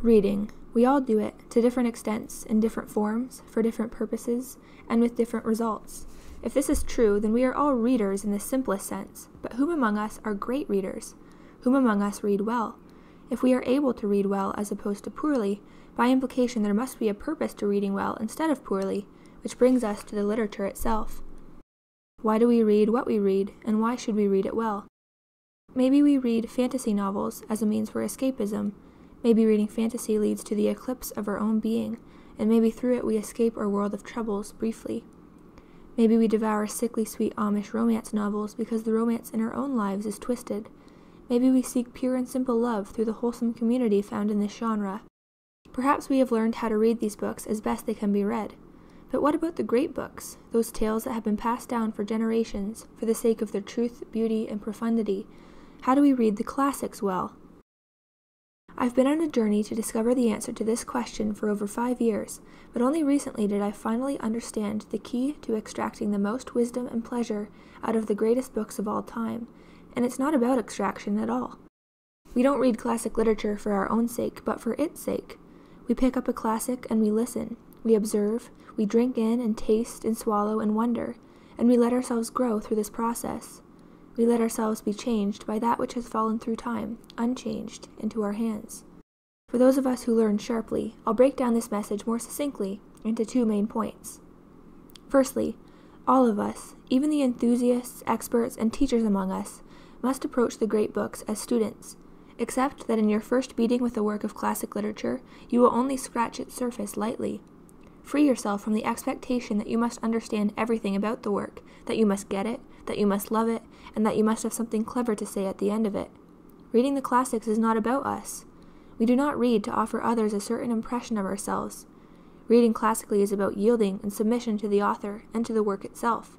Reading. We all do it, to different extents, in different forms, for different purposes, and with different results. If this is true, then we are all readers in the simplest sense, but whom among us are great readers? Whom among us read well? If we are able to read well as opposed to poorly, by implication there must be a purpose to reading well instead of poorly, which brings us to the literature itself. Why do we read what we read, and why should we read it well? Maybe we read fantasy novels as a means for escapism. Maybe reading fantasy leads to the eclipse of our own being, and maybe through it we escape our world of troubles briefly. Maybe we devour sickly sweet Amish romance novels because the romance in our own lives is twisted. Maybe we seek pure and simple love through the wholesome community found in this genre. Perhaps we have learned how to read these books as best they can be read. But what about the great books, those tales that have been passed down for generations for the sake of their truth, beauty, and profundity? How do we read the classics well? I've been on a journey to discover the answer to this question for over 5 years, but only recently did I finally understand the key to extracting the most wisdom and pleasure out of the greatest books of all time, and it's not about extraction at all. We don't read classic literature for our own sake, but for its sake. We pick up a classic and we listen, we observe, we drink in and taste and swallow and wonder, and we let ourselves grow through this process. We let ourselves be changed by that which has fallen through time, unchanged, into our hands. For those of us who learn sharply, I'll break down this message more succinctly into 2 main points. Firstly, all of us, even the enthusiasts, experts, and teachers among us, must approach the great books as students. Accept that in your first meeting with a work of classic literature, you will only scratch its surface lightly. Free yourself from the expectation that you must understand everything about the work, that you must get it, that you must love it, and that you must have something clever to say at the end of it. Reading the classics is not about us. We do not read to offer others a certain impression of ourselves. Reading classically is about yielding and submission to the author and to the work itself.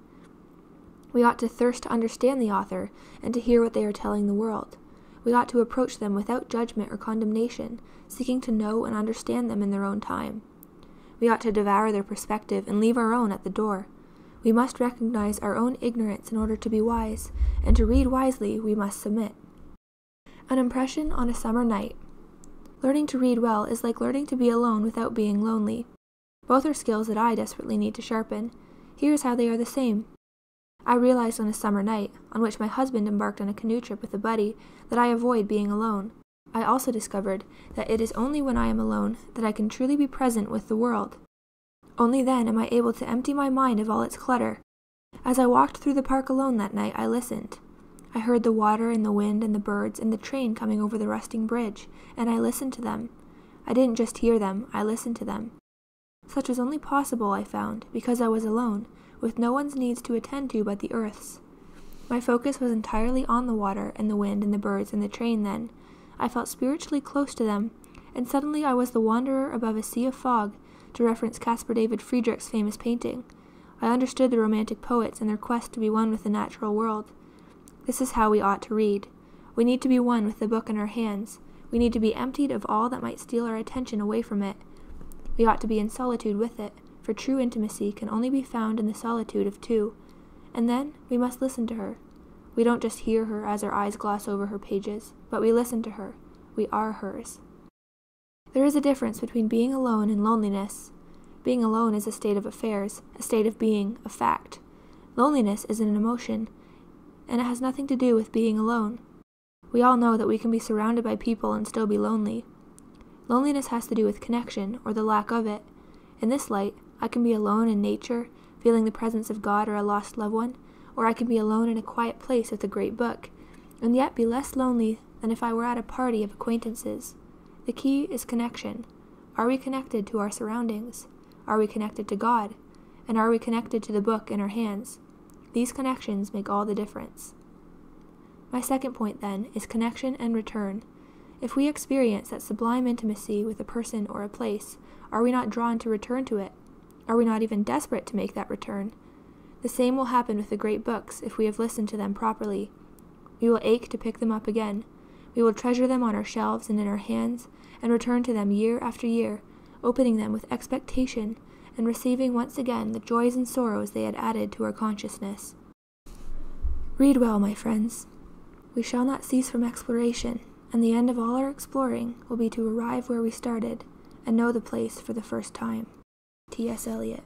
We ought to thirst to understand the author and to hear what they are telling the world. We ought to approach them without judgment or condemnation, seeking to know and understand them in their own time. We ought to devour their perspective and leave our own at the door. We must recognize our own ignorance in order to be wise, and to read wisely we must submit. An impression on a summer night. Learning to read well is like learning to be alone without being lonely. Both are skills that I desperately need to sharpen. Here's how they are the same. I realized on a summer night, on which my husband embarked on a canoe trip with a buddy, that I avoid being alone. I also discovered that it is only when I am alone that I can truly be present with the world. Only then am I able to empty my mind of all its clutter. As I walked through the park alone that night, I listened. I heard the water and the wind and the birds and the train coming over the rusting bridge, and I listened to them. I didn't just hear them, I listened to them. Such was only possible, I found, because I was alone, with no one's needs to attend to but the earth's. My focus was entirely on the water and the wind and the birds and the train then. I felt spiritually close to them, and suddenly I was the wanderer above a sea of fog, to reference Caspar David Friedrich's famous painting. I understood the Romantic poets and their quest to be one with the natural world. This is how we ought to read. We need to be one with the book in our hands. We need to be emptied of all that might steal our attention away from it. We ought to be in solitude with it, for true intimacy can only be found in the solitude of two. And then we must listen to her. We don't just hear her as our eyes gloss over her pages, but we listen to her. We are hers. There is a difference between being alone and loneliness. Being alone is a state of affairs, a state of being, a fact. Loneliness is an emotion, and it has nothing to do with being alone. We all know that we can be surrounded by people and still be lonely. Loneliness has to do with connection, or the lack of it. In this light, I can be alone in nature, feeling the presence of God or a lost loved one, or I can be alone in a quiet place with a great book, and yet be less lonely than if I were at a party of acquaintances. The key is connection. Are we connected to our surroundings? Are we connected to God? And are we connected to the book in our hands? These connections make all the difference. My second point, then, is connection and return. If we experience that sublime intimacy with a person or a place, are we not drawn to return to it? Are we not even desperate to make that return? The same will happen with the great books if we have listened to them properly. We will ache to pick them up again. We will treasure them on our shelves and in our hands, and return to them year after year, opening them with expectation, and receiving once again the joys and sorrows they had added to our consciousness. Read well, my friends. We shall not cease from exploration, and the end of all our exploring will be to arrive where we started and know the place for the first time. T.S. Eliot.